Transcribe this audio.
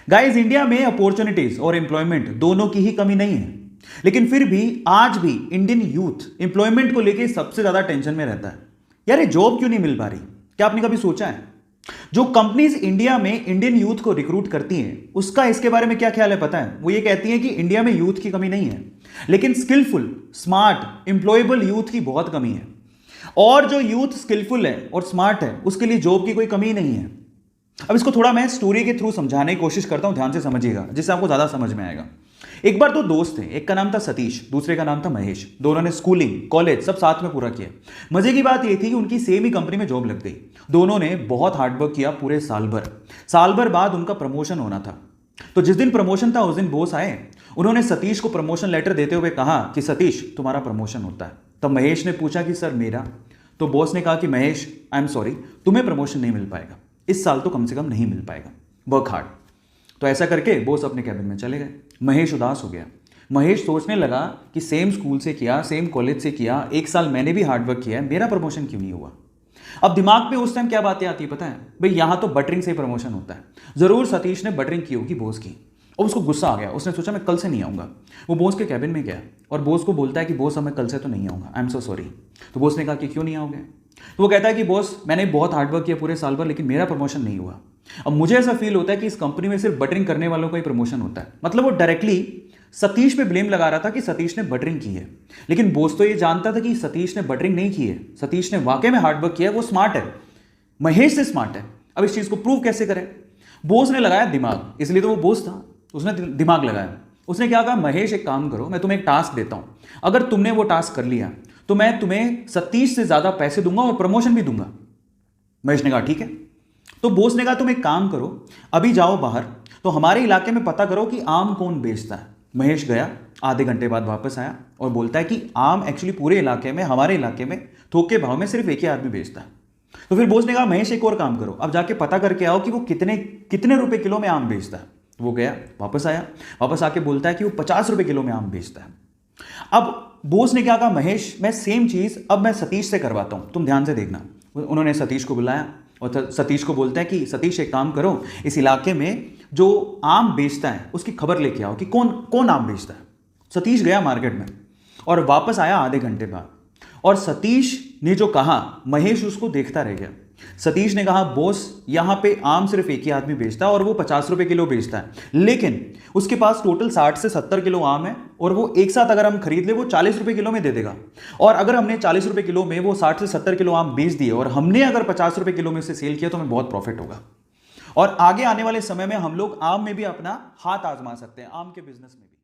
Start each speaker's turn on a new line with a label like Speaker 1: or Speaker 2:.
Speaker 1: Guys, India में opportunities और employment दोनों की ही कमी नहीं है, लेकिन फिर भी आज भी इंडियन यूथ एम्प्लॉयमेंट को लेके सबसे ज्यादा टेंशन में रहता है। यार, ये जॉब क्यों नहीं मिल पा रही? क्या आपने कभी सोचा है? जो कंपनीज इंडिया में इंडियन यूथ को रिक्रूट करती हैं, उसका इसके बारे में क्या ख्याल है पता है? वो ये कहती हैं कि इंडिया में यूथ की कमी नहीं है, लेकिन स्किलफुल, स्मार्ट, एम्प्लॉयबल यूथ की बहुत कमी है। और जो यूथ स्किलफुल है और स्मार्ट है, उसके लिए जॉब की कोई कमी नहीं है। अब इसको थोड़ा मैं स्टोरी के थ्रू समझाने की कोशिश करता हूं, ध्यान से समझिएगा, जिससे आपको ज्यादा समझ में आएगा। एक बार दो दोस्त थे, एक का नाम था सतीश, दूसरे का नाम था महेश। दोनों ने स्कूलिंग, कॉलेज सब साथ में पूरा किया। मजे की बात यह थी कि उनकी सेम ही कंपनी में जॉब लग गई। दोनों ने बहुत हार्डवर्क किया पूरे साल भर बाद उनका प्रमोशन होना था। तो जिस दिन प्रमोशन था उस दिन बॉस आए। उन्होंने सतीश को प्रमोशन लेटर देते हुए कहा कि सतीश, तुम्हारा प्रमोशन होता है। तब महेश ने पूछा कि सर मेरा? तो बॉस ने कहा कि महेश, आई एम सॉरी, तुम्हें प्रमोशन नहीं मिल पाएगा, इस साल तो कम से कम नहीं मिल पाएगा, वर्क हार्ड। तो ऐसा करके बॉस अपने कैबिन में चले गए। महेश उदास हो गया। महेश सोचने लगा कि सेम स्कूल से किया, सेम कॉलेज से किया, एक साल मैंने भी हार्डवर्क किया है, मेरा प्रमोशन क्यों नहीं हुआ? अब दिमाग पे उस टाइम क्या बातें आती है पता है? भाई, यहां तो बटरिंग से प्रमोशन होता है। जरूर सतीश ने बटरिंग की होगी बॉस की, और उसको गुस्सा आ गया। उसने सोचा मैं कल से नहीं आऊंगा। वो बॉस के कैबिन में गया और बॉस को बोलता है कि बॉस, अब मैं कल से तो नहीं आऊंगा, आई एम सो सॉरी। तो बॉस ने कहा कि क्यों नहीं आओगे? तो वो कहता है कि बॉस, मैंने बहुत हार्डवर्क किया पूरे साल भर, लेकिन मेरा प्रमोशन नहीं हुआ। अब मुझे ऐसा फील होता है कि इस कंपनी में सिर्फ बटरिंग करने वालों का ही प्रमोशन होता है। मतलब वो डायरेक्टली सतीश पे ब्लेम लगा रहा था कि सतीश ने बटरिंग की है, लेकिन बॉस तो ये जानता था कि सतीश ने बटरिंग नहीं की है। सतीश ने वाकई में हार्डवर्क किया है, वो स्मार्ट है, महेश से स्मार्ट है। अब इस चीज को प्रूव कैसे करें? बॉस ने लगाया दिमाग, इसलिए तो वो बॉस था, उसने दिमाग लगाया। उसने क्या कहा, महेश एक काम करो, मैं तुम्हें एक टास्क देता हूं, अगर तुमने वो टास्क कर लिया तो मैं तुम्हें सतीश से ज्यादा पैसे दूंगा और प्रमोशन भी दूंगा। महेश ने कहा ठीक है। तो बॉस ने कहा तुम एक काम करो, अभी जाओ बाहर, तो हमारे इलाके में पता करो कि आम कौन बेचता है। महेश गया, आधे घंटे बाद वापस आया और बोलता है कि आम एक्चुअली पूरे इलाके में, हमारे इलाके में थोक के भाव में सिर्फ एक ही आदमी बेचता है। तो फिर बॉस ने कहा महेश एक और काम करो, अब जाके पता करके आओ कि वो कितने कितने रुपए किलो में आम बेचता है। वो गया, वापस आया, वापस आके बोलता है कि वो 50 रुपए किलो में आम बेचता है। अब बॉस ने क्या कहा, महेश मैं सेम चीज अब मैं सतीश से करवाता हूं, तुम ध्यान से देखना। उन्होंने सतीश को बुलाया और सतीश को बोलता है कि सतीश एक काम करो, इस इलाके में जो आम बेचता है उसकी खबर लेके आओ कि कौन कौन आम बेचता है। सतीश गया मार्केट में और वापस आया आधे घंटे बाद, और सतीश ने जो कहा महेश उसको देखता रह गया। सतीश ने कहा बॉस, यहां पे आम सिर्फ एक ही आदमी बेचता है और वो 50 रुपए किलो बेचता है, लेकिन उसके पास टोटल 60 से 70 किलो आम है और वो एक साथ अगर हम खरीद ले वो 40 रुपए किलो में दे देगा। और अगर हमने 40 रुपए किलो में वो 60 से 70 किलो आम बेच दिए और हमने अगर 50 रुपए किलो में से सेल किया तो हमें बहुत प्रॉफिट होगा। और आगे आने वाले समय में हम लोग आम में भी अपना हाथ आजमा सकते हैं, आम के बिजनेस में भी।